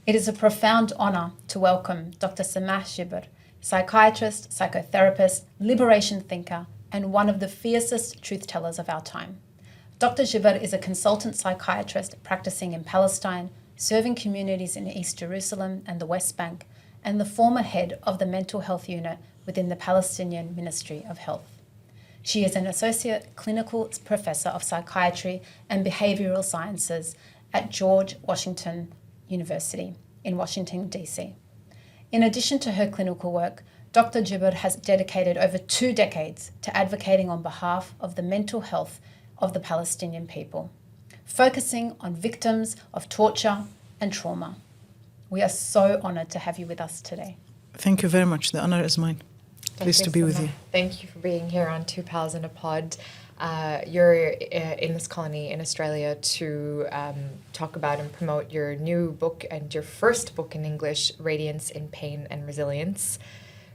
It is a profound honor to welcome Dr. Samah Jabr, psychiatrist, psychotherapist, liberation thinker, and one of the fiercest truth tellers of our time. Dr. Jabr is a consultant psychiatrist practicing in Palestine, serving communities in East Jerusalem and the West Bank, and the former head of the mental health unit within the Palestinian Ministry of Health. She is an associate clinical professor of psychiatry and behavioral sciences at George Washington University in Washington, D.C. In addition to her clinical work, Dr. Jabr has dedicated over 2 decades to advocating on behalf of the mental health of the Palestinian people, focusing on victims of torture and trauma. We are so honored to have you with us today. Thank you very much. The honor is mine. Pleased to be with you. Thank you for being here on Two Pals in a Pod. You're in this colony in Australia to talk about and promote your new book and your first book in English, Radiance in Pain and Resilience.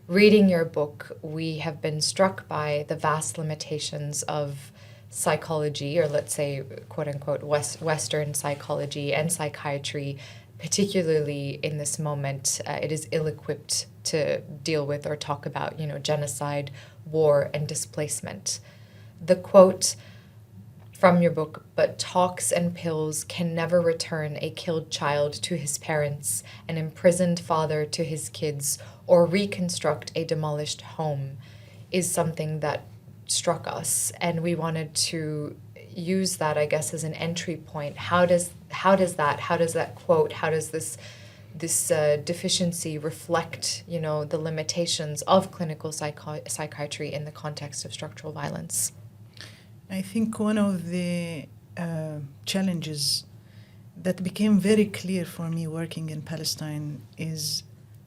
Reading your book, we have been struck by the vast limitations of psychology, or let's say, quote unquote, Western psychology and psychiatry, particularly in this moment. It is ill-equipped to deal with or talk about, genocide, war, and displacement. The quote from your book, "But talks and pills can never return a killed child to his parents, an imprisoned father to his kids, or reconstruct a demolished home," is something that struck us, and we wanted to use that, I guess, as an entry point. How does that quote, how does this deficiency reflect, the limitations of clinical psychiatry in the context of structural violence? I think one of the challenges that became very clear for me working in Palestine is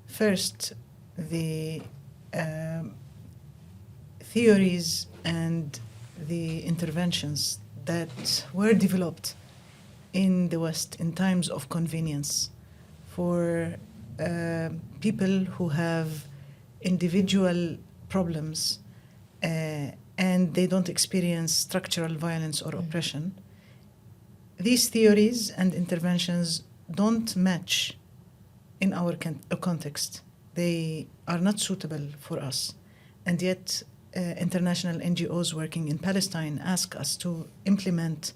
first the theories and the interventions that were developed in the West in times of convenience for people who have individual problems and they don't experience structural violence or oppression. These theories and interventions don't match in our context. They are not suitable for us. And yet, international NGOs working in Palestine ask us to implement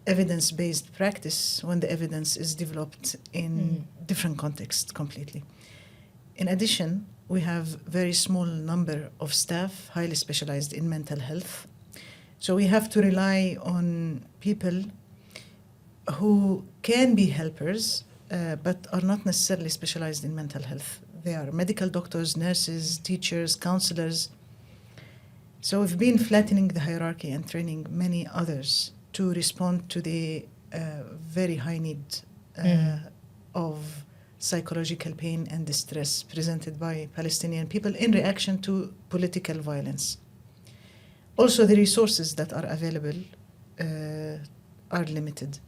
evidence-based practice when the evidence is developed in different contexts completely. In addition, we have very small number of staff highly specialized in mental health. So we have to rely on people who can be helpers, but are not necessarily specialized in mental health. They are medical doctors, nurses, teachers, counselors. So we've been flattening the hierarchy and training many others to respond to the very high need of psychological pain and distress presented by Palestinian people in reaction to political violence. Also, the resources that are available are limited.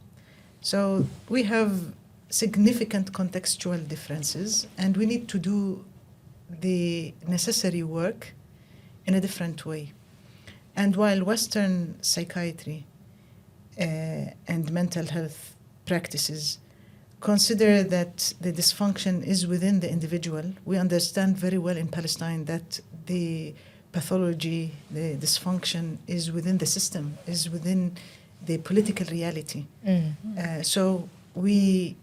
So we have significant contextual differences, and we need to do the necessary work in a different way. And while Western psychiatry and mental health practices consider that the dysfunction is within the individual, we understand very well in Palestine that the pathology, the dysfunction is within the system, is within the political reality. So we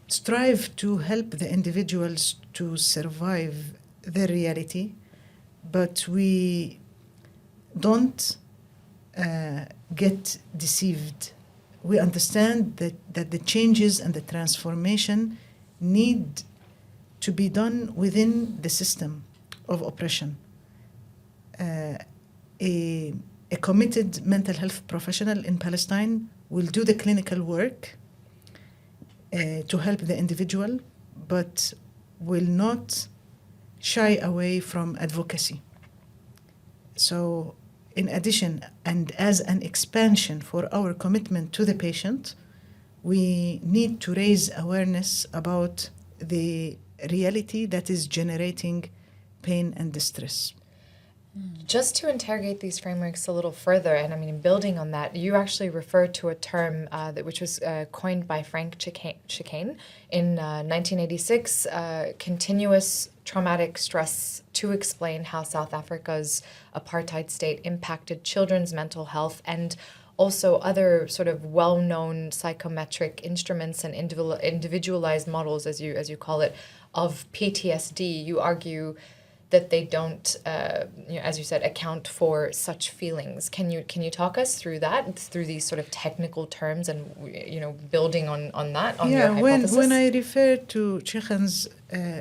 strive to help the individuals to survive their reality, but we don't get deceived. We understand that the changes and the transformation need to be done within the system of oppression. A committed mental health professional in Palestine will do the clinical work to help the individual, but will not shy away from advocacy. So in addition, and as an expansion for our commitment to the patient, we need to raise awareness about the reality that is generating pain and distress. Just to interrogate these frameworks a little further, and I mean, building on that, you actually refer to a term which was coined by Frank Chicane in 1986, continuous traumatic stress, to explain how South Africa's apartheid state impacted children's mental health and also other sort of well-known psychometric instruments and individualized models, as you call it, of PTSD. You argue that they don't, as you said, account for such feelings. Can you talk us through that, through these sort of technical terms, and building on that, on your hypothesis? When I refer to Chicane's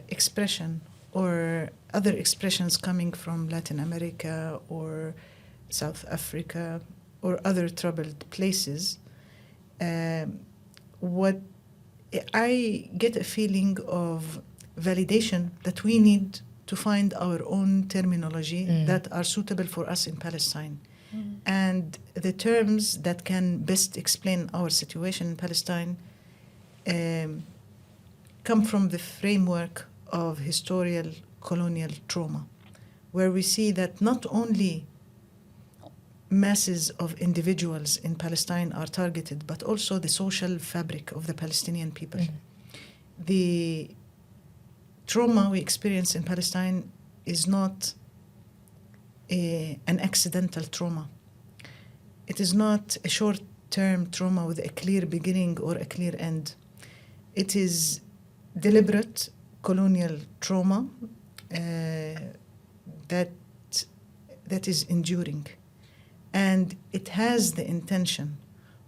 expression or other expressions coming from Latin America or South Africa or other troubled places, what I get a feeling of validation that we need to find our own terminology that are suitable for us in Palestine. And the terms that can best explain our situation in Palestine come from the framework of historical colonial trauma, where we see that not only masses of individuals in Palestine are targeted, but also the social fabric of the Palestinian people. The trauma we experience in Palestine is not an accidental trauma. It is not a short-term trauma with a clear beginning or a clear end. It is deliberate colonial trauma that is enduring. And it has the intention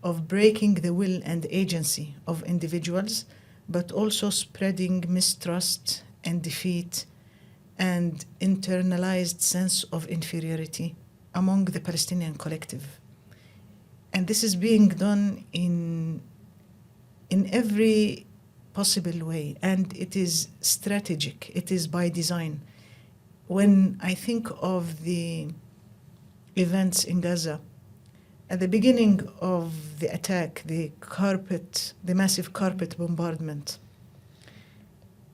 of breaking the will and agency of individuals, but also spreading mistrust and defeat and internalized sense of inferiority among the Palestinian collective. And this is being done in every possible way, and it is strategic, it is by design. When I think of the events in Gaza, at the beginning of the attack, the massive carpet bombardment,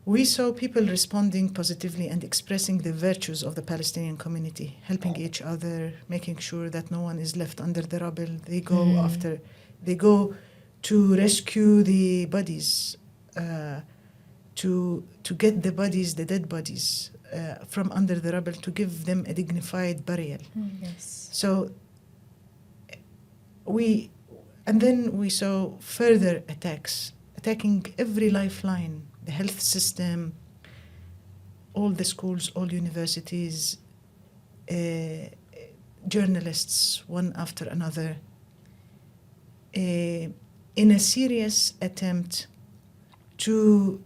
we saw people responding positively and expressing the virtues of the Palestinian community, helping each other, making sure that no one is left under the rubble. They go to rescue the bodies, to get the dead bodies from under the rubble, to give them a dignified burial. Yes. So then we saw further attacks, attacking every lifeline, the health system, all the schools, all universities, journalists, one after another, in a serious attempt to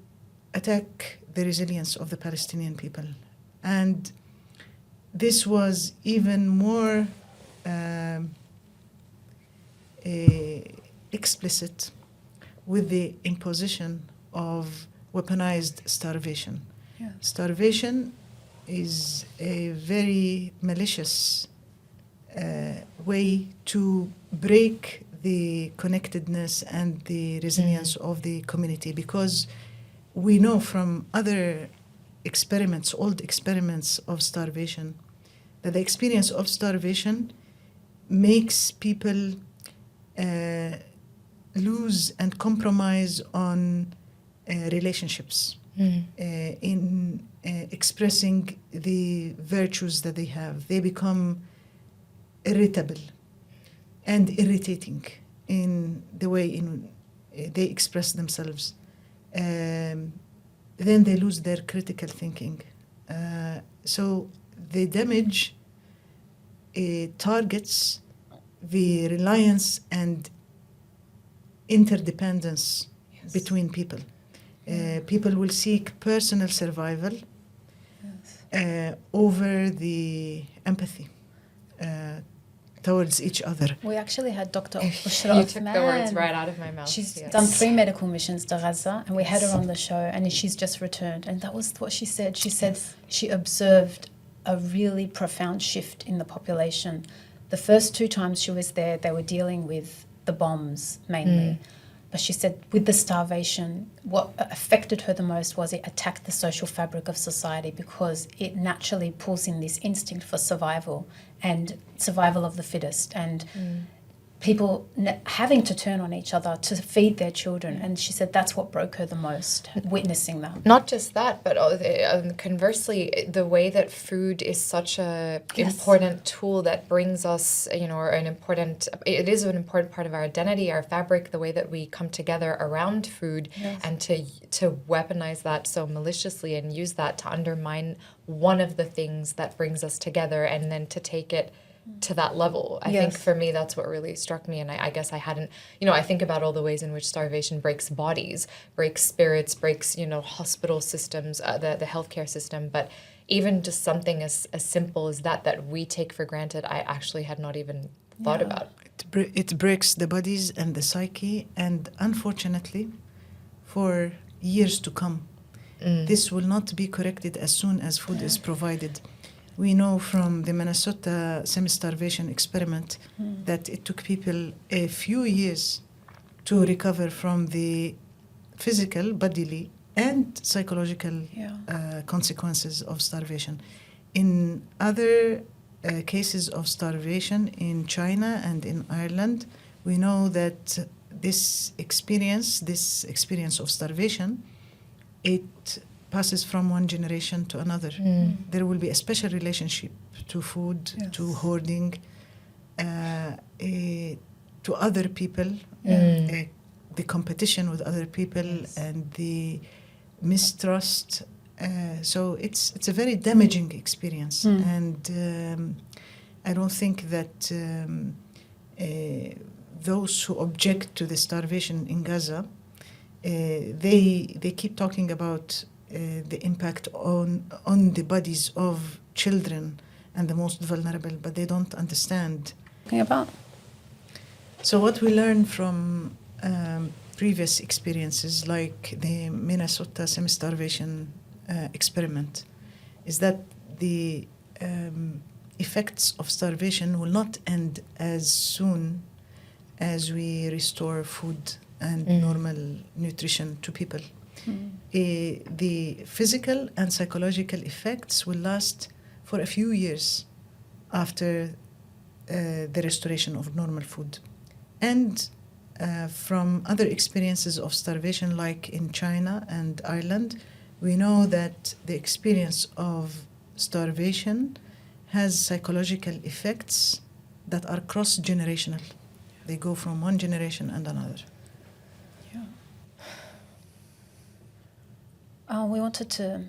attack the resilience of the Palestinian people. And this was even more explicit with the imposition of weaponized starvation. Yeah. Starvation is a very malicious way to break the connectedness and the resilience of the community, because we know from other experiments, old experiments of starvation, that the experience of starvation makes people lose and compromise on relationships in expressing the virtues that they have. They become irritable and irritating in the way in they express themselves. Then they lose their critical thinking. So the damage targets the reliance and interdependence between people. People will seek personal survival over the empathy towards each other. We actually had Dr. Bushra You took the words right out of my mouth. She's done 3 medical missions to Gaza, and we had her on the show, and she's just returned. And that was what she said. She said she observed a really profound shift in the population. The first 2 times she was there, they were dealing with the bombs mainly. But she said with the starvation, what affected her the most was it attacked the social fabric of society because it naturally pulls in this instinct for survival and survival of the fittest and people having to turn on each other to feed their children. And she said that's what broke her the most, witnessing that. Not just that, but conversely, the way that food is such a important tool that brings us, it is an important part of our identity, our fabric, the way that we come together around food, and to weaponize that so maliciously and use that to undermine one of the things that brings us together and then to take it to that level. I think for me that's what really struck me, and I guess I hadn't, I think about all the ways in which starvation breaks bodies, breaks spirits, breaks, hospital systems, the healthcare system, but even just something as simple as that we take for granted, I actually had not even thought about. It breaks the bodies and the psyche, and unfortunately, for years to come, this will not be corrected as soon as food is provided. We know from the Minnesota semi-starvation experiment that it took people a few years to recover from the physical, bodily, and psychological consequences of starvation. In other cases of starvation in China and in Ireland, we know that this experience of starvation, it passes from one generation to another. There will be a special relationship to food, to hoarding, to other people, the competition with other people, and the mistrust. So it's a very damaging experience, and I don't think that those who object to the starvation in Gaza, they keep talking about the impact on the bodies of children and the most vulnerable, but they don't understand. So what we learn from previous experiences, like the Minnesota semi-starvation experiment, is that the effects of starvation will not end as soon as we restore food and normal nutrition to people. The physical and psychological effects will last for a few years after the restoration of normal food. And from other experiences of starvation, like in China and Ireland, we know that the experience of starvation has psychological effects that are cross-generational. They go from one generation and another. We wanted to,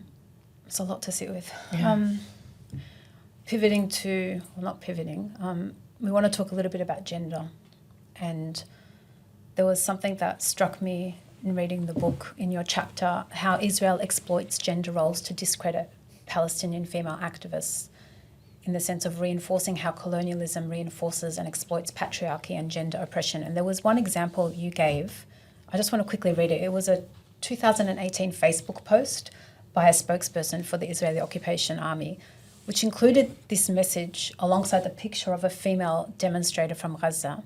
it's a lot to sit with. We want to talk a little bit about gender. And there was something that struck me in reading the book in your chapter, how Israel exploits gender roles to discredit Palestinian female activists, in the sense of reinforcing how colonialism reinforces and exploits patriarchy and gender oppression. And there was one example you gave. I just want to quickly read it. It was a 2018 Facebook post by a spokesperson for the Israeli Occupation Army, which included this message alongside the picture of a female demonstrator from Gaza.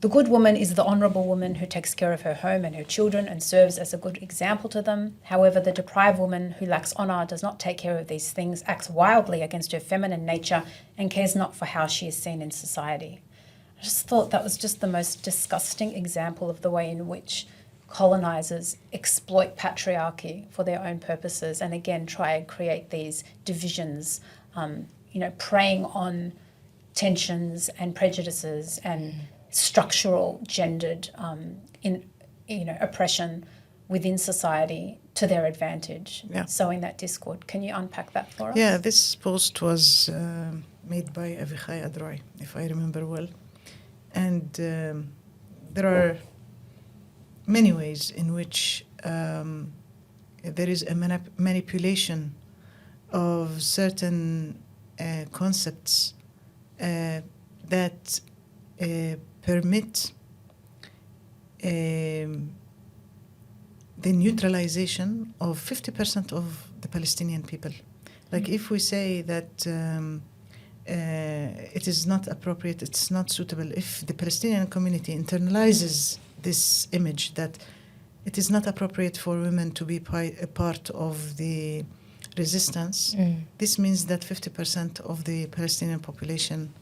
The good woman is the honourable woman who takes care of her home and her children and serves as a good example to them. However, the deprived woman who lacks honour, does not take care of these things, acts wildly against her feminine nature and cares not for how she is seen in society. I just thought that was just the most disgusting example of the way in which colonizers exploit patriarchy for their own purposes and again try and create these divisions, preying on tensions and prejudices and structural gendered oppression within society to their advantage, sowing that discord. Can you unpack that for us? Yeah, this post was made by Avichai Adroy, if I remember well. And there are many ways in which there is a manipulation of certain concepts that permit the neutralization of 50% of the Palestinian people. Like if we say that it is not appropriate, it's not suitable, if the Palestinian community internalizes this image that it is not appropriate for women to be a part of the resistance. This means that 50% of the Palestinian population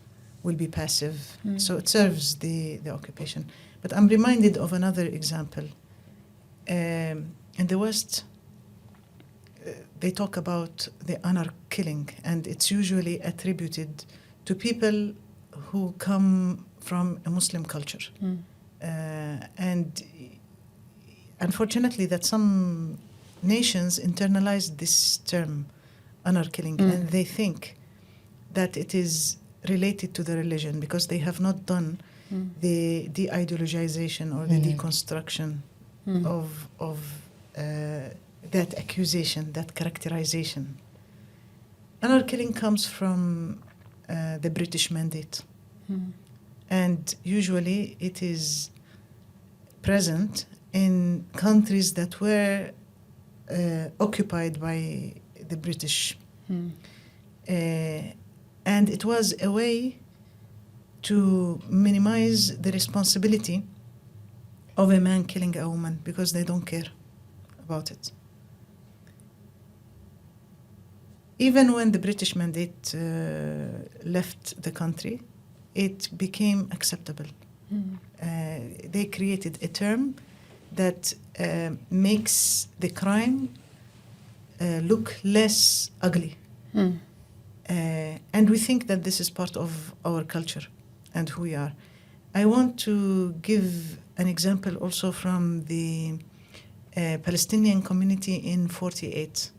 will be passive. So it serves the occupation. But I'm reminded of another example. In the West, they talk about the honor killing, and it's usually attributed to people who come from a Muslim culture. And unfortunately, that some nations internalize this term, honor killing, and they think that it is related to the religion because they have not done the de-ideologization or the deconstruction of that accusation, that characterization. Honor killing comes from the British Mandate. And usually it is present in countries that were occupied by the British. And it was a way to minimize the responsibility of a man killing a woman because they don't care about it. Even when the British Mandate left the country, it became acceptable. They created a term that makes the crime look less ugly. And we think that this is part of our culture and who we are. I want to give an example also from the Palestinian community in 48.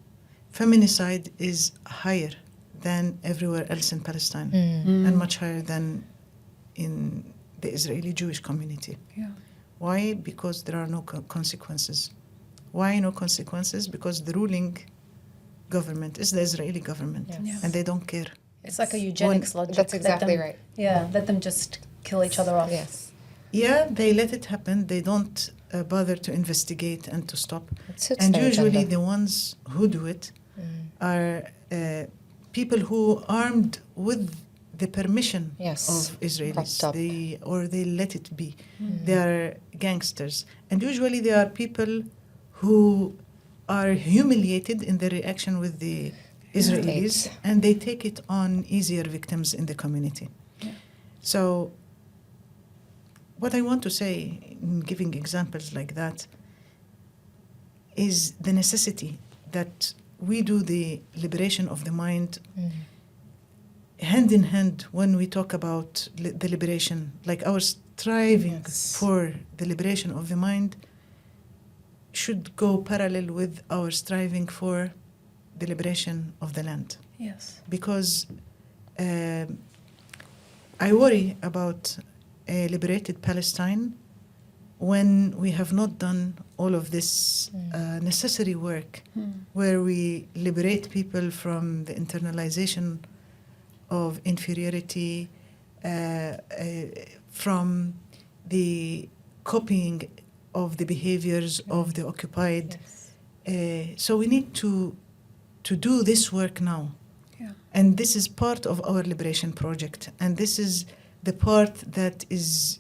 Feminicide is higher than everywhere else in Palestine and much higher than in the Israeli Jewish community. Why? Because there are no consequences. Why no consequences? Because the ruling government is the Israeli government, and they don't care. It's like a eugenics logic. That's exactly right. Yeah, let them just kill each other off. Yes. Yeah, they let it happen. They don't bother to investigate and to stop. And usually the ones who do it are people who armed with the permission of Israelis. They let it be. They are gangsters. And usually they are people who are humiliated in their reaction with the Israelis, and they take it on easier victims in the community. So what I want to say in giving examples like that is the necessity that we do the liberation of the mind hand in hand when we talk about the liberation, like our striving for the liberation of the mind should go parallel with our striving for the liberation of the land. Yes. Because I worry about a liberated Palestine when we have not done all of this necessary work where we liberate people from the internalization of inferiority, from the copying of the behaviors of the occupied. So we need to do this work now. And this is part of our liberation project. And this is the part that is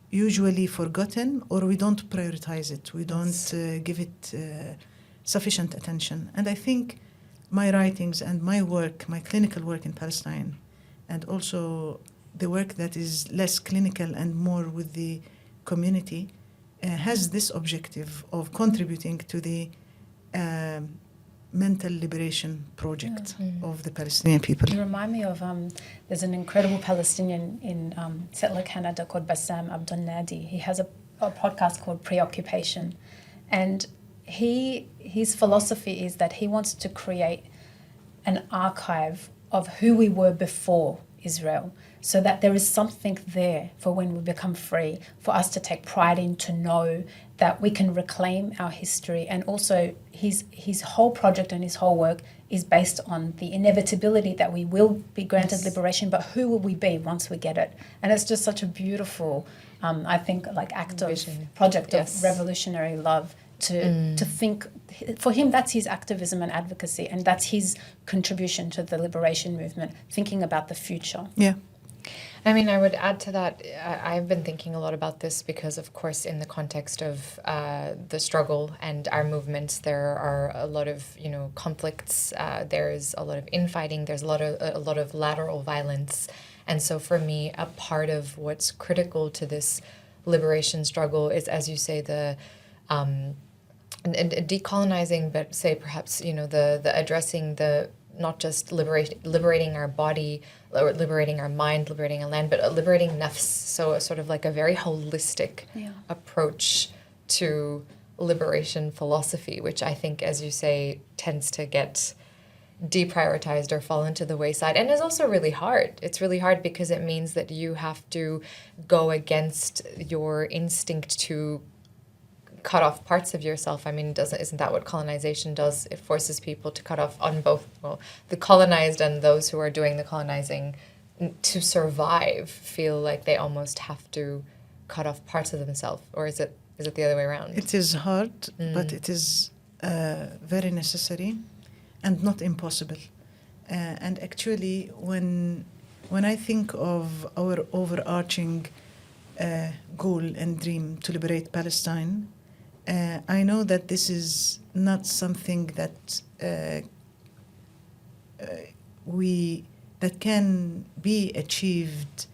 usually forgotten, or we don't prioritize it. We don't give it sufficient attention. And I think my writings and my work, my clinical work in Palestine, and also the work that is less clinical and more with the community, has this objective of contributing to the mental liberation project of the Palestinian people. You remind me of, there's an incredible Palestinian in settler Canada called Bassam Abdel Nadi. He has a podcast called Preoccupation. And his philosophy is that he wants to create an archive of who we were before Israel, so that there is something there for when we become free, for us to take pride in, to know that we can reclaim our history. And also his whole project and his whole work is based on the inevitability that we will be granted liberation, but who will we be once we get it? And it's just such a beautiful, I think, like act of project of revolutionary love to think. For him, that's his activism and advocacy, and that's his contribution to the liberation movement, thinking about the future. Yeah. I mean, I would add to that, I've been thinking a lot about this because, of course, in the context of the struggle and our movements, there are a lot of, conflicts. There's a lot of infighting. There's a lot of lateral violence. And so for me, a part of what's critical to this liberation struggle is, as you say, the and decolonizing, but say perhaps, the addressing the not just liberating our body, or liberating our mind, liberating our land, but liberating nafs. So sort of like a very holistic approach to liberation philosophy, which I think, as you say, tends to get deprioritized or fall into the wayside, and is also really hard. It's really hard because it means that you have to go against your instinct to cut off parts of yourself. I mean, isn't that what colonization does? It forces people to cut off on both, the colonized and those who are doing the colonizing to survive feel like they almost have to cut off parts of themselves. Or is it the other way around? It is hard, but it is very necessary and not impossible. And actually, when I think of our overarching goal and dream to liberate Palestine, I know that this is not something that that can be achieved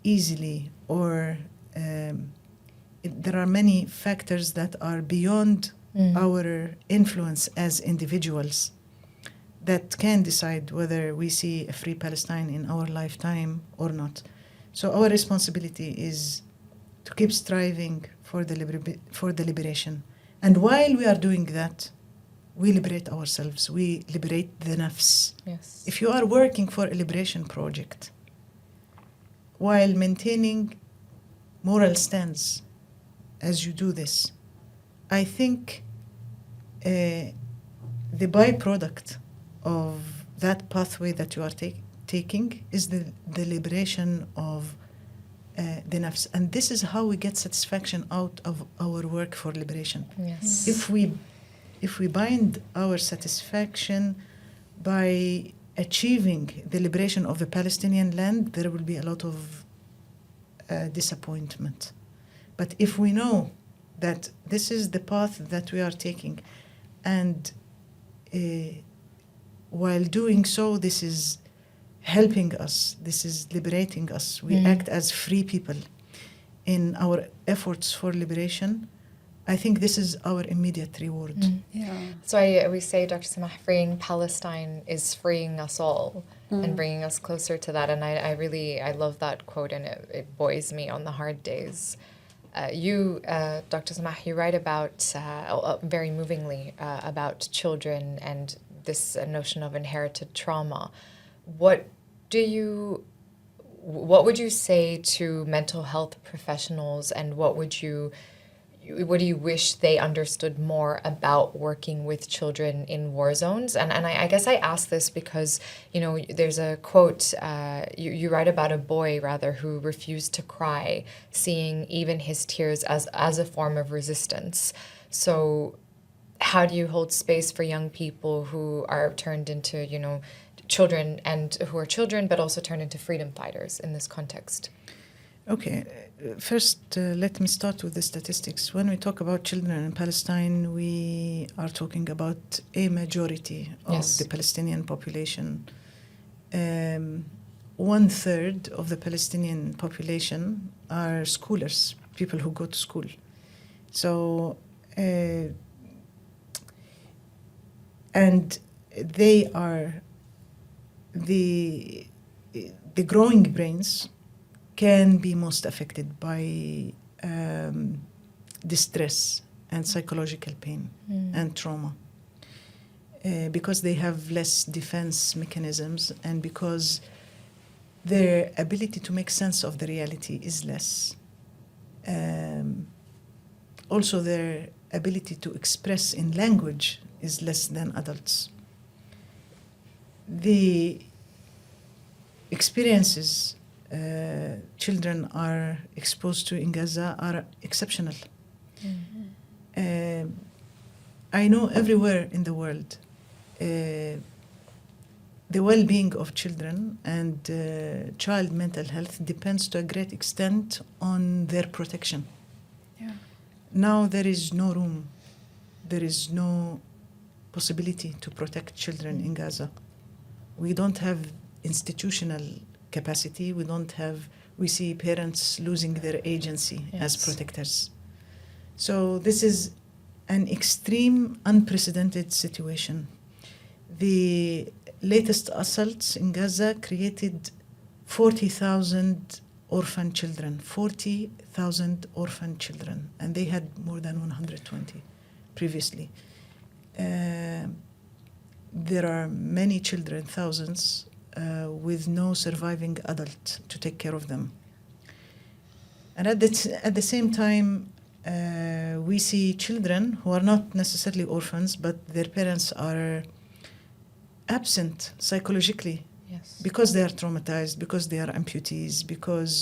easily, or there are many factors that are beyond our influence as individuals that can decide whether we see a free Palestine in our lifetime or not. So our responsibility is to keep striving for the liberation. And while we are doing that, we liberate ourselves. We liberate the nafs. Yes. If you are working for a liberation project while maintaining moral stance as you do this, I think the byproduct of that pathway that you are taking is the liberation of the nafs. And this is how we get satisfaction out of our work for liberation. Yes. If we bind our satisfaction by achieving the liberation of the Palestinian land, there will be a lot of disappointment. But if we know that this is the path that we are taking, and while doing so, this is helping us, this is liberating us, we act as free people in our efforts for liberation, I think this is our immediate reward. Yeah. So we say, Dr. Samah, freeing Palestine is freeing us all and bringing us closer to that. And I love that quote, and it buoys me on the hard days. You, Dr. Samah, you write about, very movingly, about children and this notion of inherited trauma. What would you say to mental health professionals, and what do you wish they understood more about working with children in war zones? And I guess I ask this because, there's a quote, you write about a boy, rather, who refused to cry, seeing even his tears as a form of resistance. So how do you hold space for young people who are turned into, children, and who are children, but also turned into freedom fighters in this context? Okay, first let me start with the statistics. When we talk about children in Palestine, we are talking about a majority of the Palestinian population. 1/3 of the Palestinian population are schoolers, people who go to school. So, and they are the growing brains can be most affected by distress and psychological pain and trauma, because they have less defense mechanisms, and because their ability to make sense of the reality is less. Also, their ability to express in language is less than adults. The experiences children are exposed to in Gaza are exceptional. I know everywhere in the world the well-being of children and child mental health depends to a great extent on their protection. Yeah. Now there is no room, there is no possibility to protect children in Gaza. We don't have institutional capacity. We see parents losing their agency as protectors. So this is an extreme, unprecedented situation. The latest assaults in Gaza created 40,000 orphan children, 40,000 orphan children, and they had more than 120 previously. There are many children, thousands, with no surviving adult to take care of them. And at the same time, we see children who are not necessarily orphans, but their parents are absent psychologically. Yes. Because they are traumatized, because they are amputees, because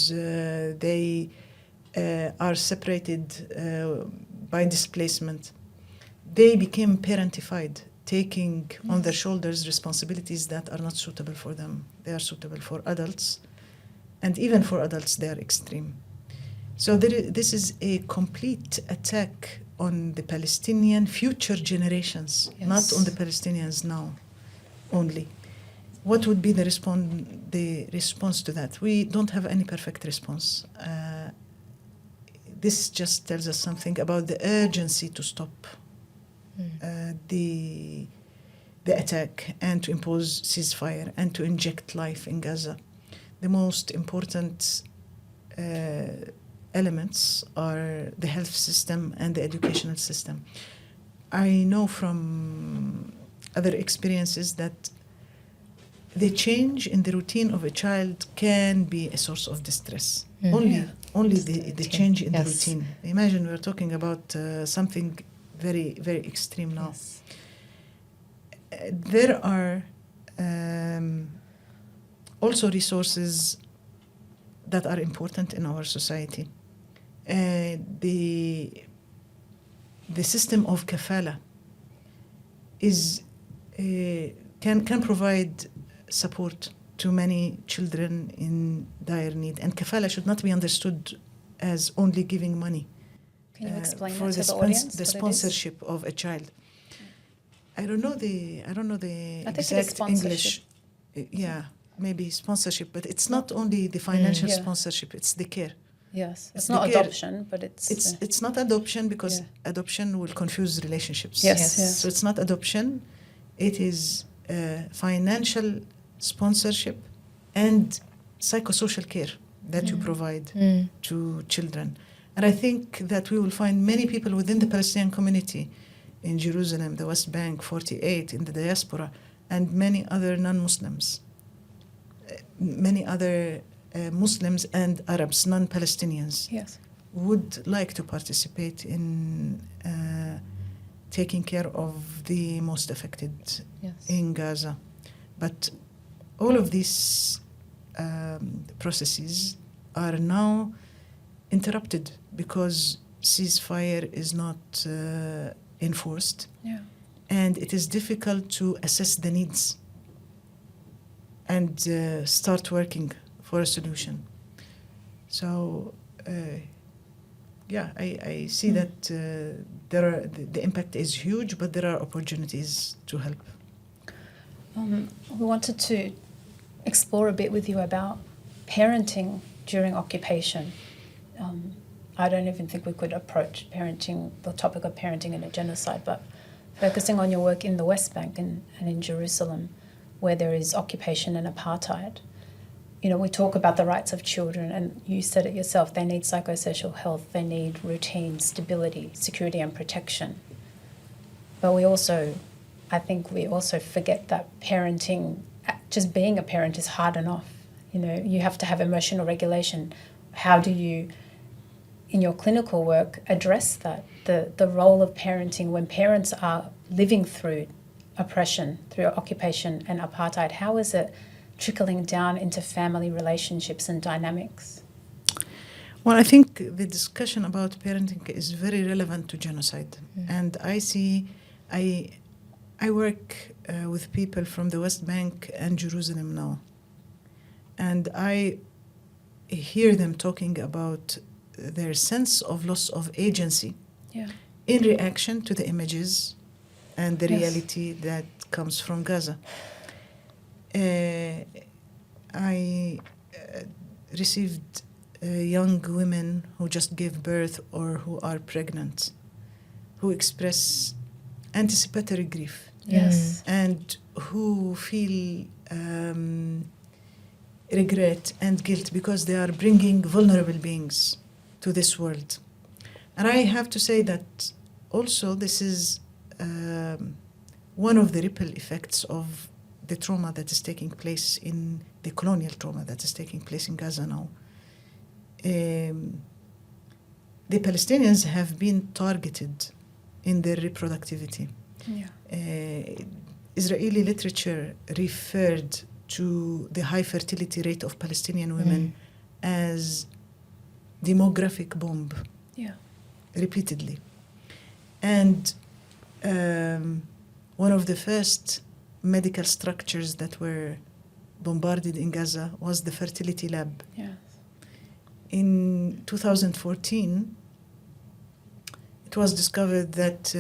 they are separated by displacement. They became parentified, taking on their shoulders responsibilities that are not suitable for them. They are suitable for adults, and even for adults, they are extreme. So this is a complete attack on the Palestinian future generations, not on the Palestinians now only. What would be the response to that? We don't have any perfect response. This just tells us something about the urgency to stop the attack and to impose ceasefire and to inject life in Gaza. The most important elements are the health system and the educational system. I know from other experiences that the change in the routine of a child can be a source of distress. Only the change in the routine. Imagine we're talking about something very, very extreme now. Yes. There are also resources that are important in our society. The system of kafala can provide support to many children in dire need. And kafala should not be understood as only giving money. Can you explain for that to the audience? The sponsorship of a child. I don't know the I think exact English. Yeah, maybe sponsorship, but it's not only the financial sponsorship; it's the care. Yes, it's not adoption, but it's not adoption because adoption will confuse relationships. Yes. So it's not adoption; it is financial sponsorship and psychosocial care that you provide to children. And I think that we will find many people within the Palestinian community in Jerusalem, the West Bank, 48, in the diaspora, and many other non-Muslims, many other Muslims and Arabs, non-Palestinians, would like to participate in taking care of the most affected in Gaza. But all of these processes are now interrupted because ceasefire is not enforced, and it is difficult to assess the needs and start working for a solution. So, I see that the impact is huge, but there are opportunities to help. We wanted to explore a bit with you about parenting during occupation. I don't even think we could approach the topic of parenting in a genocide, but focusing on your work in the West Bank and in Jerusalem, where there is occupation and apartheid. We talk about the rights of children, and you said it yourself, they need psychosocial health, they need routine, stability, security and protection. But I think we also forget that parenting, just being a parent is hard enough. You have to have emotional regulation. How do you, in your clinical work, address that? The role of parenting when parents are living through oppression, through occupation and apartheid, how is it trickling down into family relationships and dynamics? Well, I think the discussion about parenting is very relevant to genocide. And I I work with people from the West Bank and Jerusalem now. And I hear them talking about their sense of loss of agency in reaction to the images and the reality that comes from Gaza. I received young women who just gave birth or who are pregnant, who express anticipatory grief. Yes. And who feel regret and guilt because they are bringing vulnerable beings to this world. And I have to say that also this is one of the ripple effects of the trauma that is taking place in the colonial trauma that is taking place in Gaza now. The Palestinians have been targeted in their reproductivity. Israeli literature referred to the high fertility rate of Palestinian women as demographic bomb, repeatedly. And one of the first medical structures that were bombarded in Gaza was the fertility lab. In 2014, it was discovered that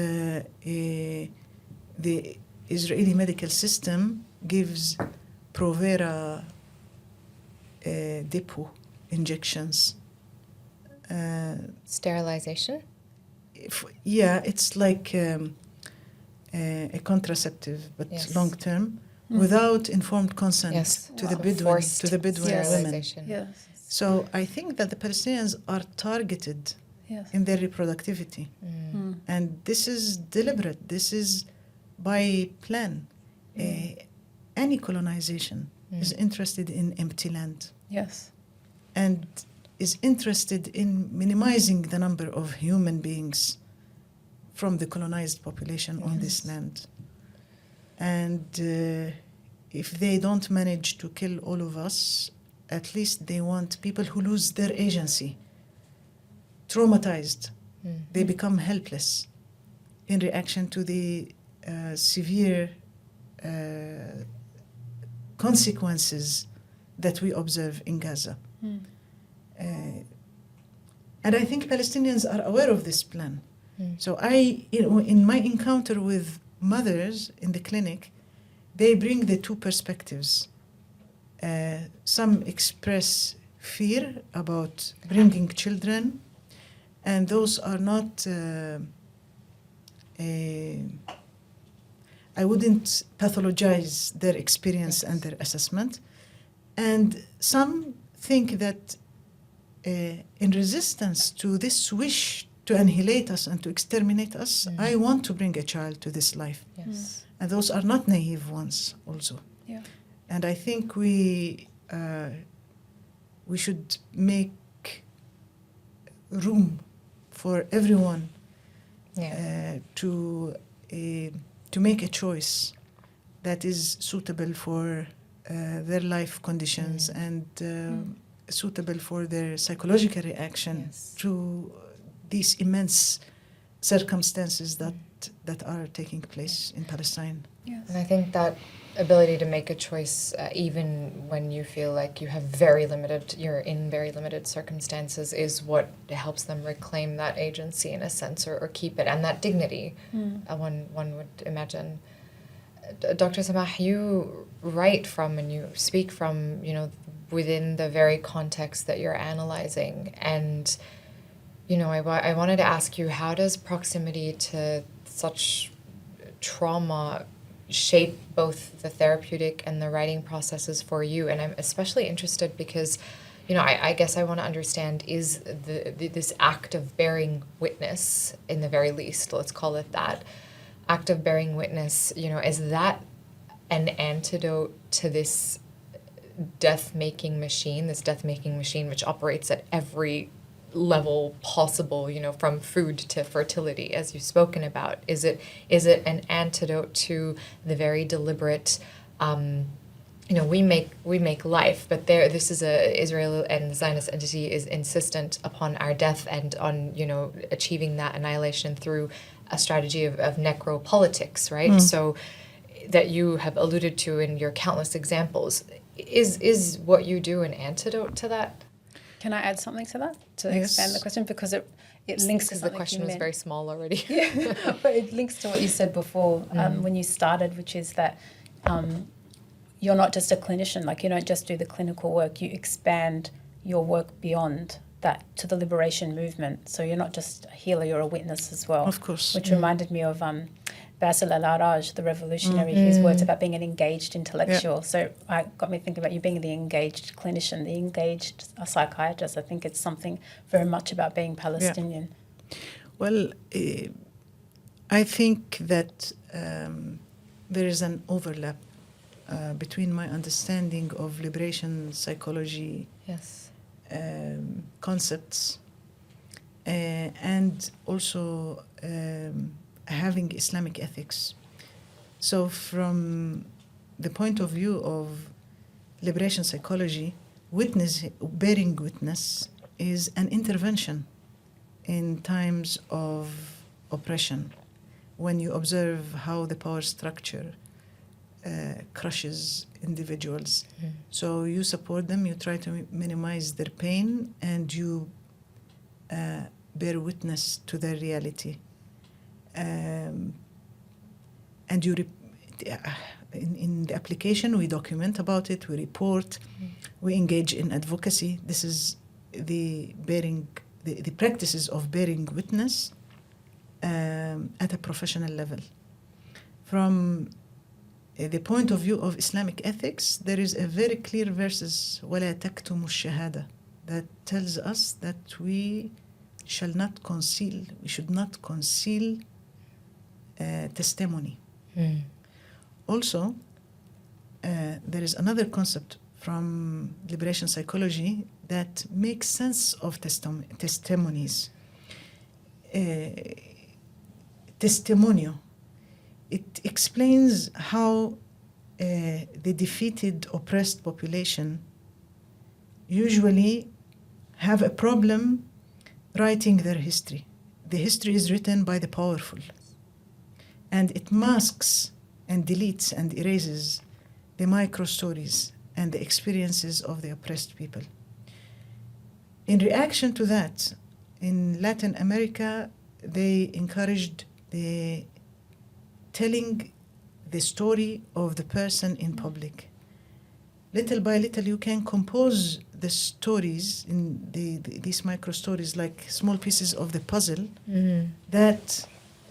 the Israeli medical system gives Provera depot injections. Sterilization? It's like a contraceptive, but long term, without informed consent to the Bedouin women. So I think that the Palestinians are targeted in their reproductivity. And this is deliberate. This is by plan. Any colonization is interested in empty land. And is interested in minimizing the number of human beings from the colonized population on this land. And if they don't manage to kill all of us, at least they want people who lose their agency, traumatized. They become helpless in reaction to the severe consequences that we observe in Gaza. And I think Palestinians are aware of this plan. So in my encounter with mothers in the clinic, they bring the two perspectives. Some express fear about bringing children, and those are not, I wouldn't pathologize their experience and their assessment. And some think that in resistance to this wish to annihilate us and to exterminate us, I want to bring a child to this life. And those are not naive ones also. And I think we should make room for everyone to make a choice that is suitable for their life conditions and suitable for their psychological reaction to these immense circumstances that are taking place in Palestine. And I think that ability to make a choice, even when you feel like you're in very limited circumstances, is what helps them reclaim that agency in a sense, or keep it, and that dignity, one would imagine. Dr. Samah, you write from and you speak from, within the very context that you're analyzing. And, I wanted to ask you, how does proximity to such trauma shape both the therapeutic and the writing processes for you? And I'm especially interested because, I guess I want to understand, is this act of bearing witness, in the very least, let's call it that, act of bearing witness, is that an antidote to this death-making machine which operates at every level possible, from food to fertility, as you've spoken about? Is it an antidote to the very deliberate we make life, but this is Israel and the Zionist entity is insistent upon our death and on achieving that annihilation through a strategy of necropolitics, right? So that you have alluded to in your countless examples, is what you do an antidote to that? Can I add something to that to Yes. expand the question, because it links to Because the something question you was meant. very small already. Yeah, but it links to what you said before when you started, which is that you're not just a clinician. Like, you don't just do the clinical work. You expand your work beyond that to the liberation movement. So you're not just a healer, you're a witness as well. Of course. Which reminded me of Basil al-Araj, the revolutionary, whose words about being an engaged intellectual. Yeah. So I got me thinking about you being the engaged clinician, the engaged psychiatrist. I think it's something very much about being Palestinian. Yeah. Well, I think that there is an overlap between my understanding of liberation psychology Yes. concepts and also having Islamic ethics. So from the point of view of liberation psychology, bearing witness is an intervention in times of oppression, when you observe how the power structure crushes individuals. So you support them, you try to minimize their pain, and you bear witness to their reality. And you in the application, we document about it, we report, we engage in advocacy. This is the practices of bearing witness at a professional level. From the point of view of Islamic ethics, there is a very clear verses وَلَا تَكْتُمُ الشَّهَادَةِ that tells us that we should not conceal testimony. Also, there is another concept from liberation psychology that makes sense of testimonies. Testimonio. It explains how the defeated, oppressed population usually have a problem writing their history. The history is written by the powerful, and it masks and deletes and erases the micro stories and the experiences of the oppressed people. In reaction to that, in Latin America, they encouraged the telling the story of the person in public. Little by little, you can compose the stories in these micro stories like small pieces of the puzzle that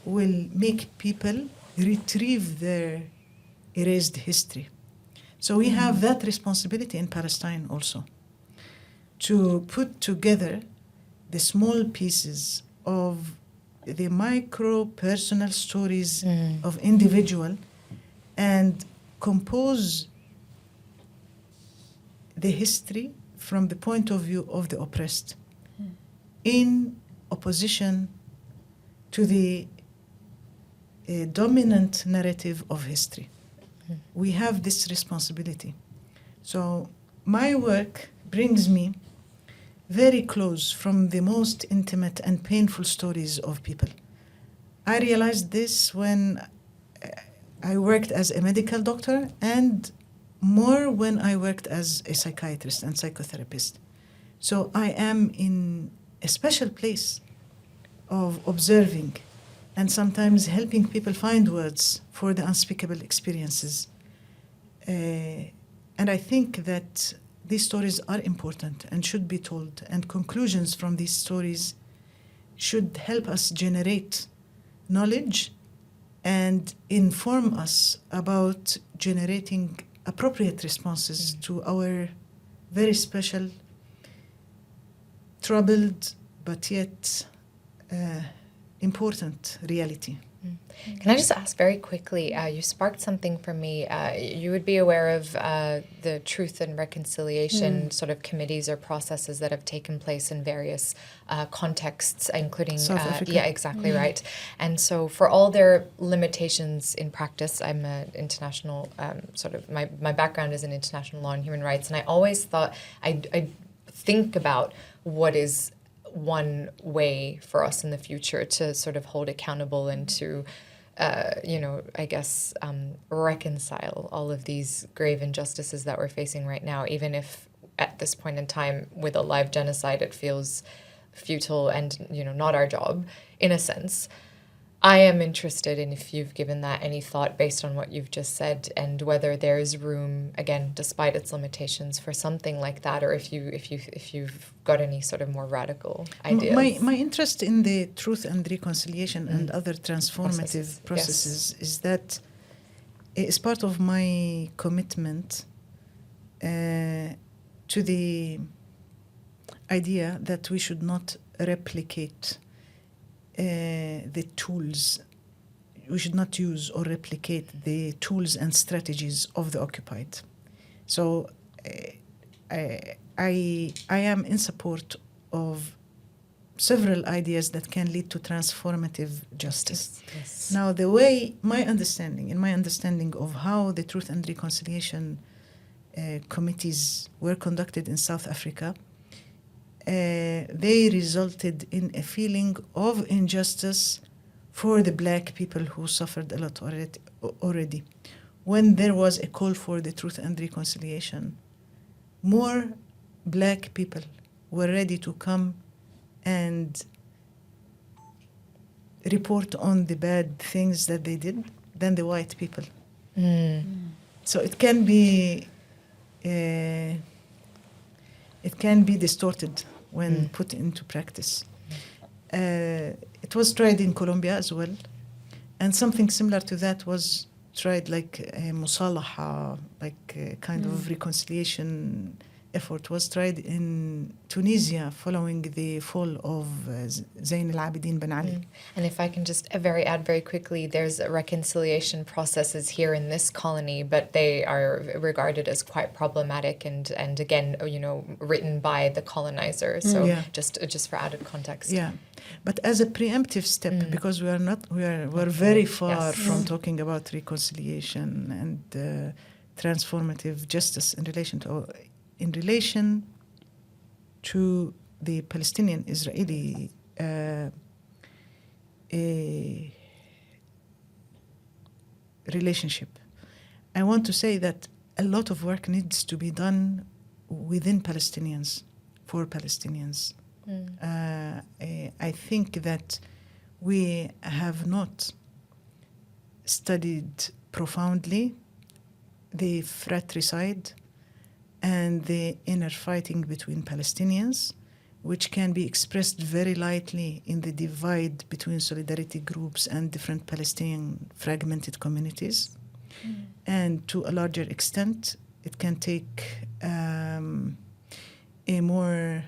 will make people retrieve their erased history. So we have that responsibility in Palestine also, to put together the small pieces of the micro personal stories of individual and compose the history from the point of view of the oppressed in opposition to the dominant narrative of history. We have this responsibility. So my work brings me very close from the most intimate and painful stories of people. I realized this when I worked as a medical doctor, and more when I worked as a psychiatrist and psychotherapist. So I am in a special place of observing and sometimes helping people find words for the unspeakable experiences. And I think that these stories are important and should be told, and conclusions from these stories should help us generate knowledge and inform us about generating appropriate responses to our very special, troubled, but yet important reality. Can I just ask very quickly, you sparked something for me. You would be aware of the truth and reconciliation sort of committees or processes that have taken place in various contexts, including... South Africa. Yeah, exactly right. And so for all their limitations in practice, I'm an international, my background is in international law and human rights, and I always thought, I think about what is one way for us in the future to sort of hold accountable and to, I guess, reconcile all of these grave injustices that we're facing right now, even if at this point in time with a live genocide it feels futile and, not our job in a sense. I am interested in if you've given that any thought based on what you've just said, and whether there's room, again, despite its limitations, for something like that, or if you've got any sort of more radical ideas. My interest in the truth and reconciliation and other transformative processes is that it's part of my commitment to the idea that we should not replicate the tools. We should not use or replicate the tools and strategies of the occupied. So I am in support of several ideas that can lead to transformative justice. Yes. Now, the way my understanding of how the Truth and Reconciliation committees were conducted in South Africa, they resulted in a feeling of injustice for the black people who suffered a lot already. When there was a call for the truth and reconciliation, more black people were ready to come and report on the bad things that they did than the white people. So it can be distorted when put into practice. It was tried in Colombia as well, and something similar to that was tried, like a musalaha, like a kind of reconciliation effort was tried in Tunisia following the fall of Zayn al-Abidin Ben Ali. And if I can just add very quickly, there's reconciliation processes here in this colony, but they are regarded as quite problematic and again, written by the colonizer. So just for added context. Yeah, but as a preemptive step, because we're very far from talking about reconciliation and transformative justice in relation to the Palestinian-Israeli relationship. I want to say that a lot of work needs to be done within Palestinians, for Palestinians. I think that we have not studied profoundly the fratricide and the inner fighting between Palestinians, which can be expressed very lightly in the divide between solidarity groups and different Palestinian fragmented communities. And to a larger extent, it can take a more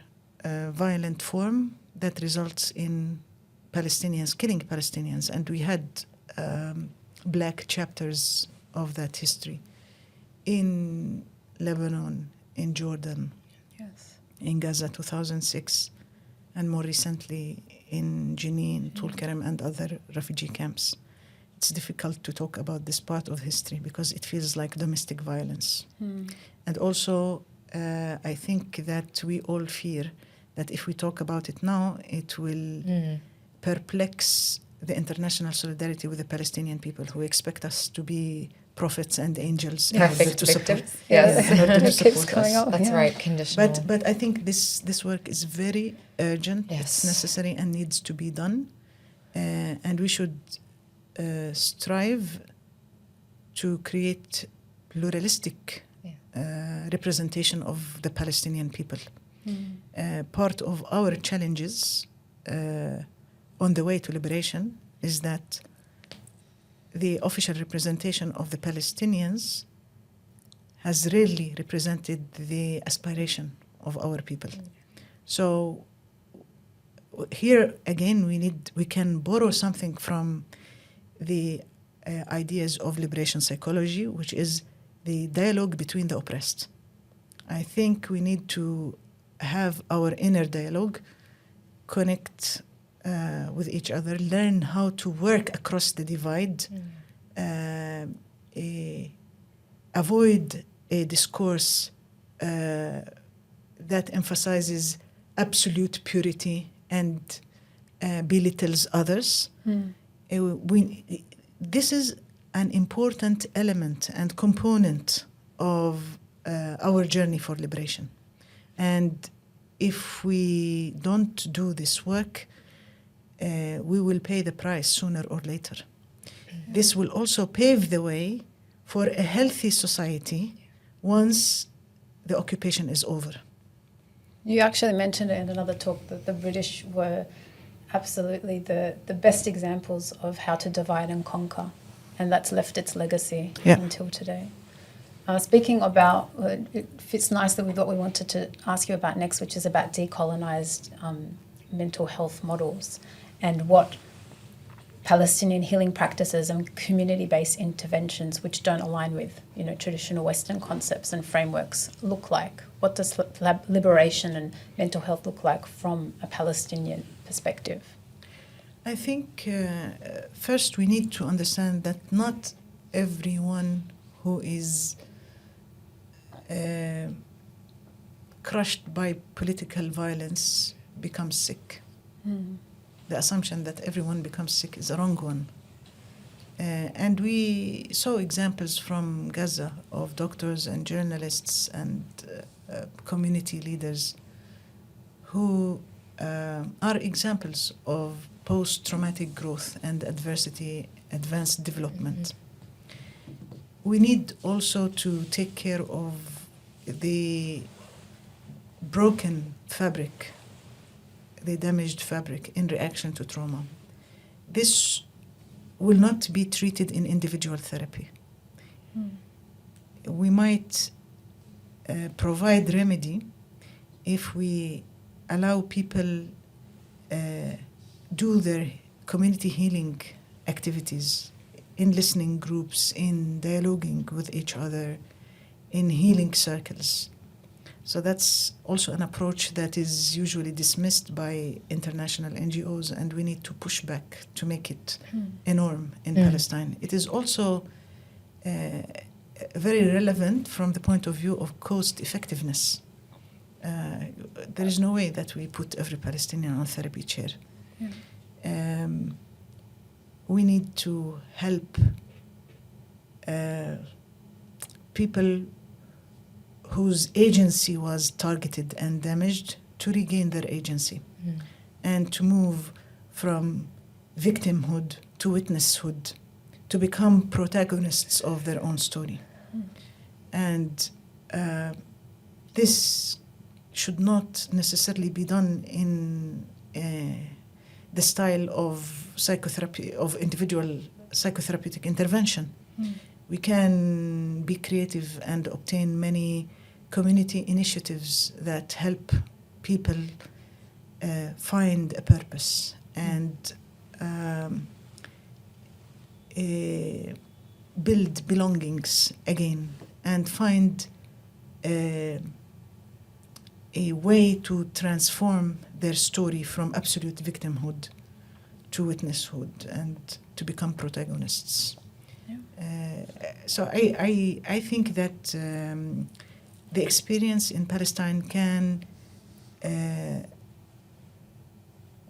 violent form that results in Palestinians killing Palestinians. And we had black chapters of that history in Lebanon, in Jordan, in Gaza 2006, and more recently in Jenin, Tulkarem, and other refugee camps. It's difficult to talk about this part of history because it feels like domestic violence. And also, I think that we all fear that if we talk about it now, it will perplex the international solidarity with the Palestinian people who expect us to be prophets and angels in order to support, in order to support us. That's right, conditional. But I think this work is very urgent. It's necessary and needs to be done, and we should strive to create pluralistic representation of the Palestinian people. Part of our challenges on the way to liberation is that the official representation of the Palestinians has rarely represented the aspiration of our people. So here again, we can borrow something from the ideas of liberation psychology, which is the dialogue between the oppressed. I think we need to have our inner dialogue, connect with each other, learn how to work across the divide, avoid a discourse that emphasizes absolute purity and belittles others. This is an important element and component of our journey for liberation. And if we don't do this work, we will pay the price sooner or later. This will also pave the way for a healthy society once the occupation is over. You actually mentioned it in another talk that the British were absolutely the best examples of how to divide and conquer, and that's left its legacy until today. Speaking about, it fits nicely with what we wanted to ask you about next, which is about decolonized mental health models and what Palestinian healing practices and community-based interventions, which don't align with, traditional Western concepts and frameworks, look like. What does liberation and mental health look like from a Palestinian perspective? I think first we need to understand that not everyone who is crushed by political violence becomes sick. The assumption that everyone becomes sick is a wrong one. And we saw examples from Gaza of doctors and journalists and community leaders who are examples of post-traumatic growth and advanced development. We need also to take care of the broken fabric, the damaged fabric in reaction to trauma. This will not be treated in individual therapy. We might provide remedy if we allow people do their community healing activities in listening groups, in dialoguing with each other, in healing circles. So that's also an approach that is usually dismissed by international NGOs, and we need to push back to make it a norm in Palestine. It is also very relevant from the point of view of cost effectiveness. There is no way that we put every Palestinian on a therapy chair. We need to help people whose agency was targeted and damaged to regain their agency and to move from victimhood to witnesshood, to become protagonists of their own story. And this should not necessarily be done in the style of psychotherapy, of individual psychotherapeutic intervention. We can be creative and obtain many community initiatives that help people find a purpose and build belongings again and find a way to transform their story from absolute victimhood to witnesshood and to become protagonists. So I think that the experience in Palestine can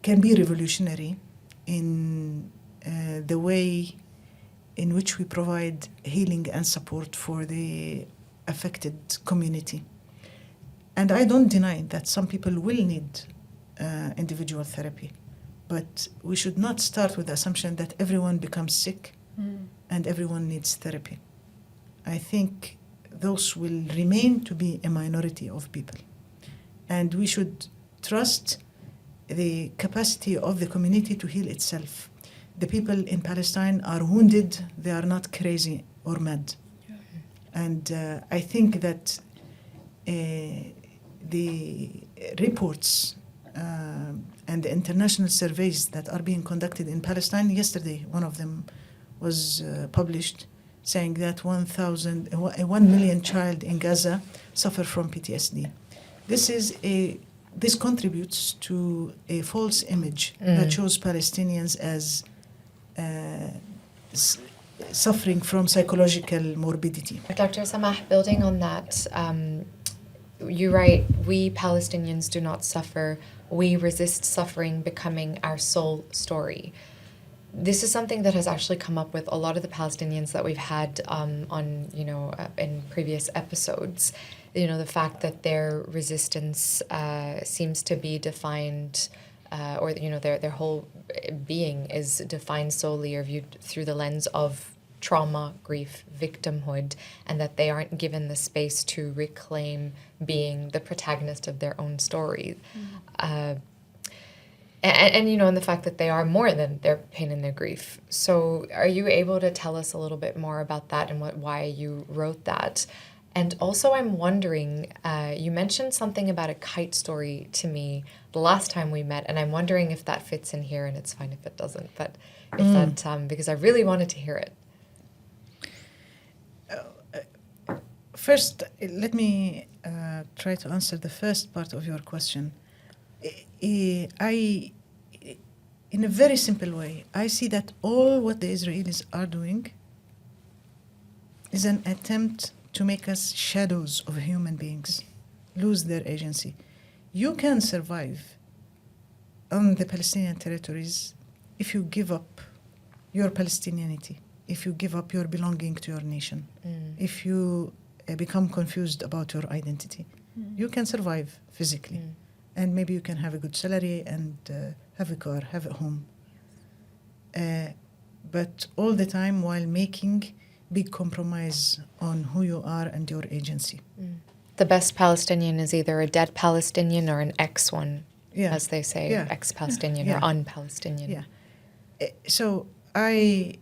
be revolutionary in the way in which we provide healing and support for the affected community. And I don't deny that some people will need individual therapy, but we should not start with the assumption that everyone becomes sick and everyone needs therapy. I think those will remain to be a minority of people. And we should trust the capacity of the community to heal itself. The people in Palestine are wounded, they are not crazy or mad. And I think that the reports and the international surveys that are being conducted in Palestine, yesterday one of them was published, saying that 1 million child in Gaza suffer from PTSD. This contributes to a false image that shows Palestinians as suffering from psychological morbidity. Dr. Samah, building on that, you write, we Palestinians do not suffer, we resist suffering becoming our sole story. This is something that has actually come up with a lot of the Palestinians that we've had in previous episodes. The fact that their resistance seems to be defined, or their whole being is defined solely or viewed through the lens of trauma, grief, victimhood, and that they aren't given the space to reclaim being the protagonist of their own story. And the fact that they are more than their pain and their grief. So are you able to tell us a little bit more about that and why you wrote that? And also I'm wondering, you mentioned something about a kite story to me the last time we met, and I'm wondering if that fits in here, and it's fine if it doesn't, but if that, because I really wanted to hear it. First, let me try to answer the first part of your question. In a very simple way, I see that all what the Israelis are doing is an attempt to make us shadows of human beings, lose their agency. You can survive on the Palestinian territories if you give up your Palestinianity, if you give up your belonging to your nation, if you become confused about your identity. You can survive physically. And maybe you can have a good salary and have a car, have a home. But all the time while making big compromise on who you are and your agency. The best Palestinian is either a dead Palestinian or an ex-one, as they say, ex-Palestinian or un-Palestinian. Yeah. So I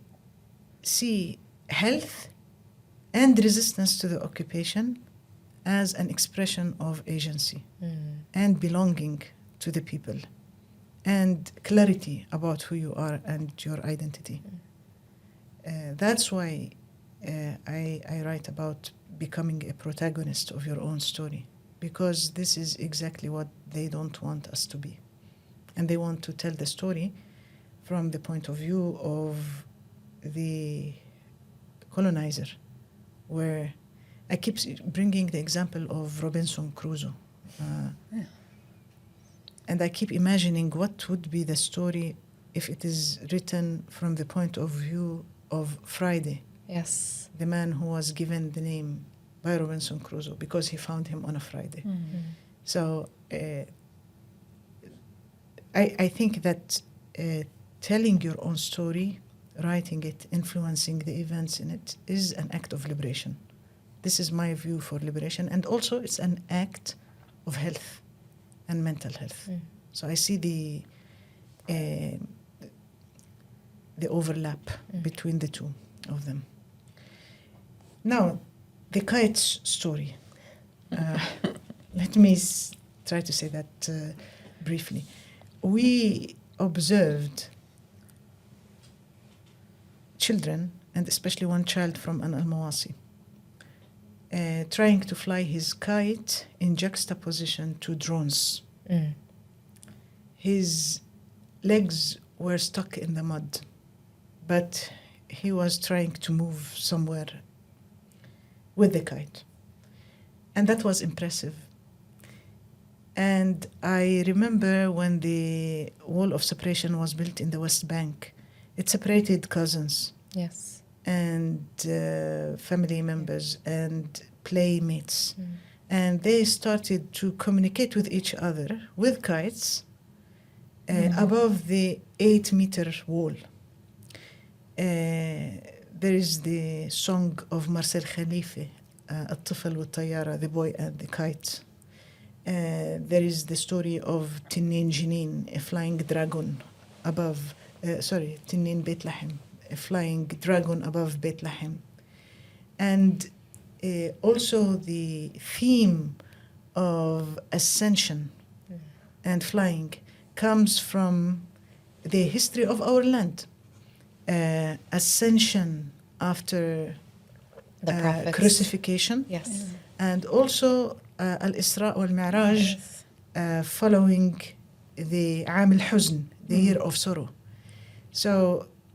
see health and resistance to the occupation as an expression of agency and belonging to the people and clarity about who you are and your identity. That's why I write about becoming a protagonist of your own story, because this is exactly what they don't want us to be. And they want to tell the story from the point of view of the colonizer, where I keep bringing the example of Robinson Crusoe. And I keep imagining what would be the story if it is written from the point of view of Friday. Yes. The man who was given the name by Robinson Crusoe because he found him on a Friday. So I think that telling your own story, writing it, influencing the events in it, is an act of liberation. This is my view for liberation. And also it's an act of health and mental health. So I see the overlap between the two of them. Now, the kite's story. Let me try to say that briefly. We observed children, and especially one child from An al-Mawasi, trying to fly his kite in juxtaposition to drones. His legs were stuck in the mud, but he was trying to move somewhere with the kite. And that was impressive. And I remember when the wall of separation was built in the West Bank, it separated cousins. Yes. And family members and playmates. And they started to communicate with each other with kites above the 8-meter wall. There is the song of Marcel Khalife, الطفل والطيارة, the boy and the kite. There is the story of Tinnin Jinin, a flying dragon above, Tinnin Beit Lahem, a flying dragon above Beit Lahem. And also the theme of ascension and flying comes from the history of our land. ascension after The prophets. crucifixion, Yes. and also al-Isra wal-Mi'raj, following the Aam al-Huzn, the year of sorrow. So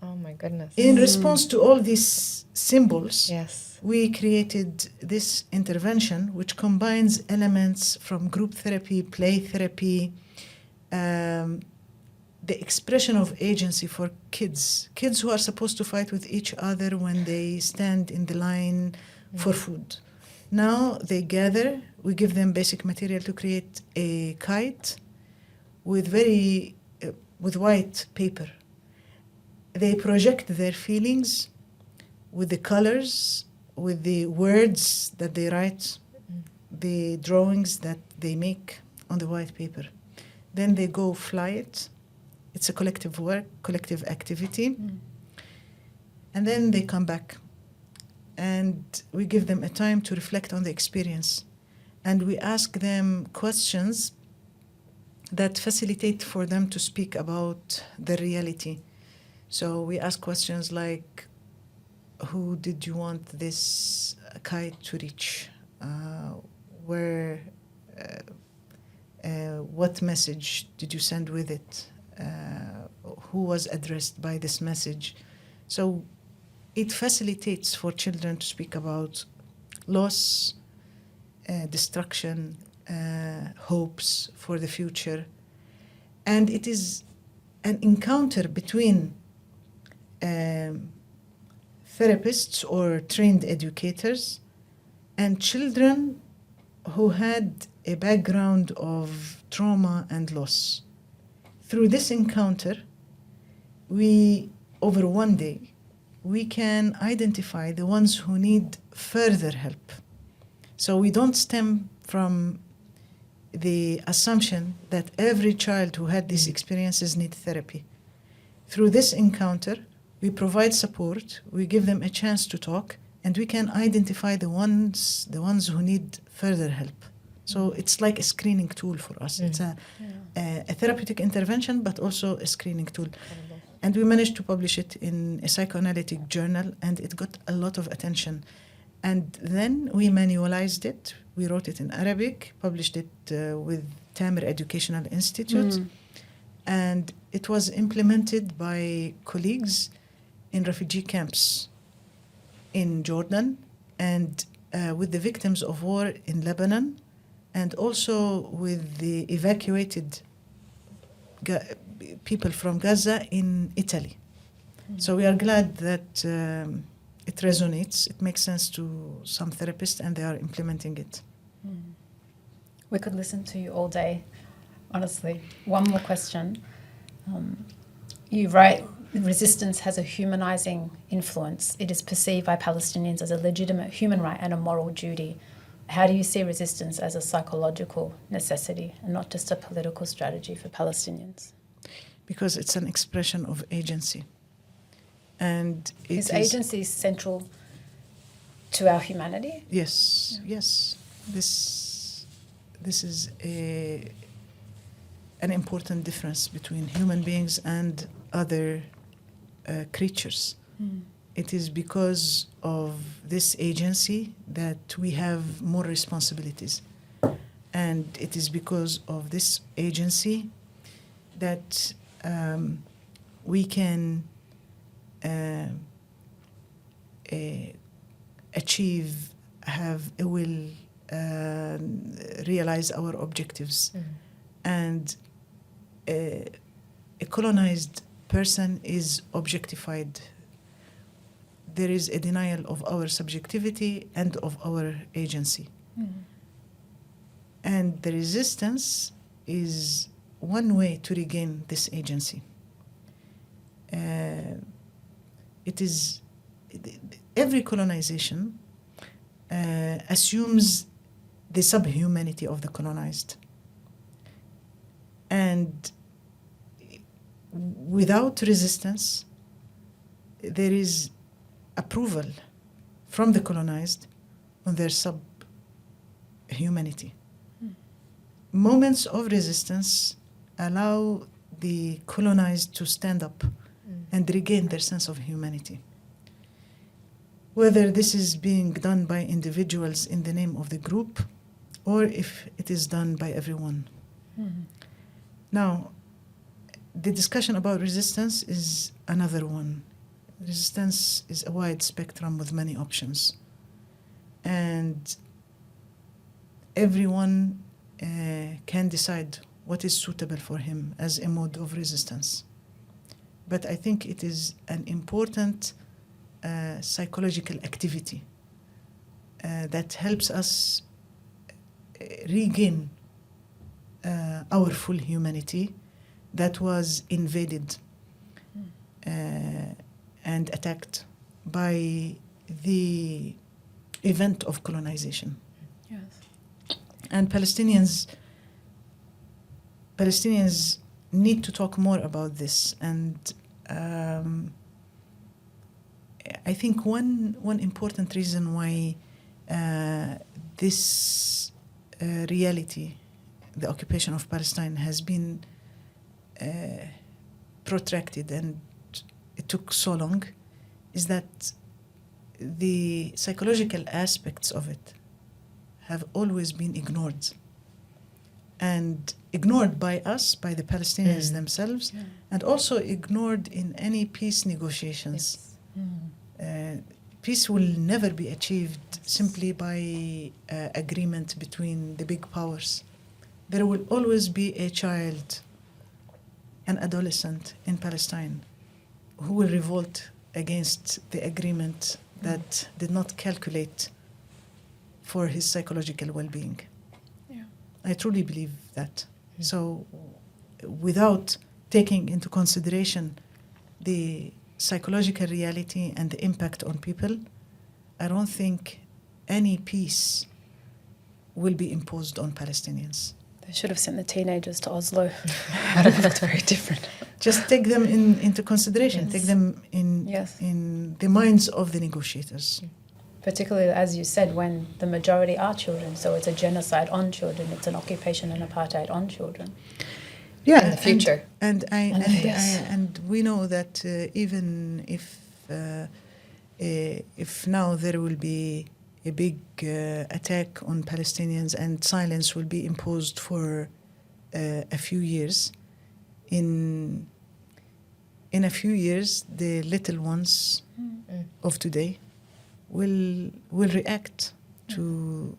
Oh my goodness. in response to all these symbols, Yes. we created this intervention which combines elements from group therapy, play therapy, the expression of agency for kids who are supposed to fight with each other when they stand in the line for food. Now they gather, we give them basic material to create a kite with with white paper. They project their feelings with the colors, with the words that they write, the drawings that they make on the white paper. Then they go fly it. It's a collective work, collective activity. And then they come back. And we give them a time to reflect on the experience. And we ask them questions that facilitate for them to speak about the reality. So we ask questions like, who did you want this kite to reach? What message did you send with it? Who was addressed by this message? So it facilitates for children to speak about loss, destruction, hopes for the future. And it is an encounter between therapists or trained educators and children who had a background of trauma and loss. Through this encounter, over one day, we can identify the ones who need further help. So we don't stem from the assumption that every child who had these experiences need therapy. Through this encounter, we provide support, we give them a chance to talk, and we can identify the ones who need further help. So it's like a screening tool for us. It's a therapeutic intervention, but also a screening tool. Incredible. And we managed to publish it in a psychoanalytic journal, and it got a lot of attention. And then we manualized it. We wrote it in Arabic, published it with Tamer Educational Institute, and it was implemented by colleagues in refugee camps in Jordan and with the victims of war in Lebanon, and also with the evacuated people from Gaza in Italy. So we are glad that it resonates, it makes sense to some therapists, and they are implementing it. We could listen to you all day, honestly. One more question. You write, resistance has a humanizing influence. It is perceived by Palestinians as a legitimate human right and a moral duty. How do you see resistance as a psychological necessity and not just a political strategy for Palestinians? Because it's an expression of agency. And Is agency central to our humanity? Yes, yes. This is an important difference between human beings and other creatures. It is because of this agency that we have more responsibilities. And it is because of this agency that we can achieve, have a will, realize our objectives. And a colonized person is objectified. There is a denial of our subjectivity and of our agency. And the resistance is one way to regain this agency. It is every colonization assumes the subhumanity of the colonized. And without resistance, there is approval from the colonized on their subhumanity. Moments of resistance allow the colonized to stand up and regain their sense of humanity. Whether this is being done by individuals in the name of the group, or if it is done by everyone. Now, the discussion about resistance is another one. Resistance is a wide spectrum with many options. And everyone can decide what is suitable for him as a mode of resistance. But I think it is an important psychological activity that helps us regain our full humanity that was invaded and attacked by the event of colonization. Yes. And Palestinians need to talk more about this. And I think one important reason why this reality, the occupation of Palestine, has been protracted and it took so long, is that the psychological aspects of it have always been ignored. And ignored by us, by the Palestinians themselves, and also ignored in any peace negotiations. Peace will never be achieved simply by agreement between the big powers. There will always be a child, an adolescent in Palestine who will revolt against the agreement that did not calculate for his psychological well-being. I truly believe that. So without taking into consideration the psychological reality and the impact on people, I don't think any peace will be imposed on Palestinians. They should have sent the teenagers to Oslo. It looked very different. Just take them into consideration, Yes. take them in the minds of the negotiators. Particularly, as you said, when the majority are children. So it's a genocide on children. It's an occupation and apartheid on children. Yeah, In the future. And we know that even if now there will be a big attack on Palestinians and silence will be imposed for a few years, in a few years the little ones of today will react to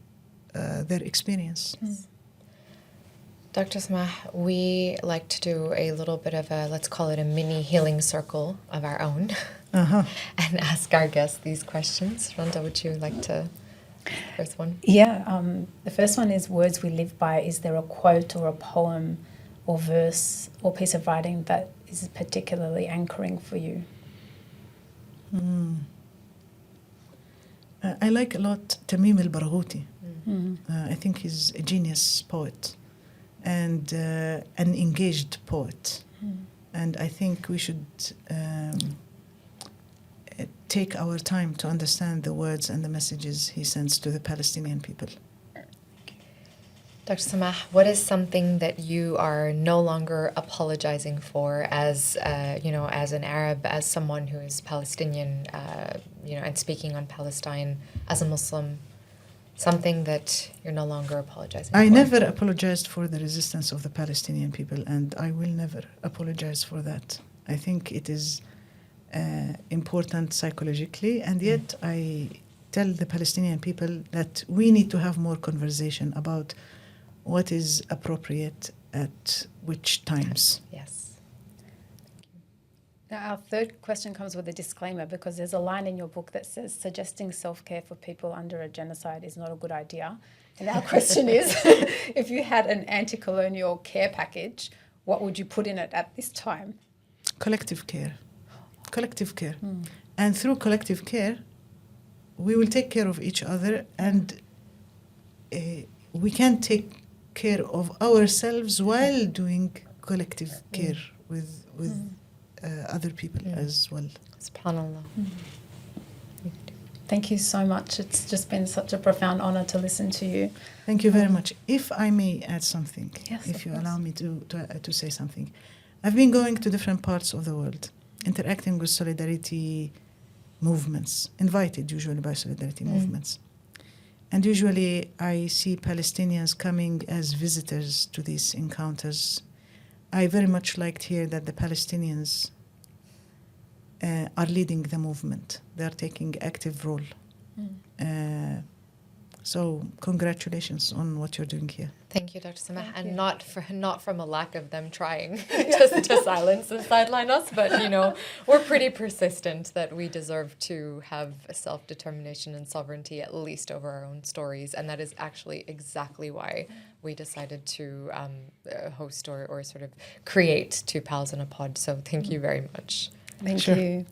their experience. Dr. Samah, we like to do a little bit of a, let's call it a mini healing circle of our own, and ask our guests these questions. Rhonda, would you like to, first one? Yeah, the first one is words we live by. Is there a quote or a poem or verse or piece of writing that is particularly anchoring for you? I like a lot Tamim al-Barghouti. I think he's a genius poet and an engaged poet. And I think we should take our time to understand the words and the messages he sends to the Palestinian people. Dr. Samah, what is something that you are no longer apologizing for as, as an Arab, as someone who is Palestinian, and speaking on Palestine, as a Muslim, something that you're no longer apologizing for? I never apologized for the resistance of the Palestinian people, and I will never apologize for that. I think it is important psychologically, and yet I tell the Palestinian people that we need to have more conversation about what is appropriate at which times. Yes. Now, our third question comes with a disclaimer, because there's a line in your book that says suggesting self-care for people under a genocide is not a good idea. And our question is, if you had an anti-colonial care package, what would you put in it at this time? Collective care. Collective care. And through collective care, we will take care of each other, and we can take care of ourselves while doing collective care with other people as well. SubhanAllah. Thank you so much. It's just been such a profound honor to listen to you. Thank you very much. If I may add something, Yes, if you of course. allow me to say something. I've been going to different parts of the world, interacting with solidarity movements, invited usually by solidarity movements. And usually I see Palestinians coming as visitors to these encounters. I very much liked here that the Palestinians are leading the movement. They are taking active role. So congratulations on what you're doing here. Thank you, Dr. Samah, and not from a lack of them trying to silence and sideline us, but you know, we're pretty persistent that we deserve to have self-determination and sovereignty at least over our own stories, and that is actually exactly why we decided to host or sort of create Two Pals in a Pod. So thank you very much. Thank you.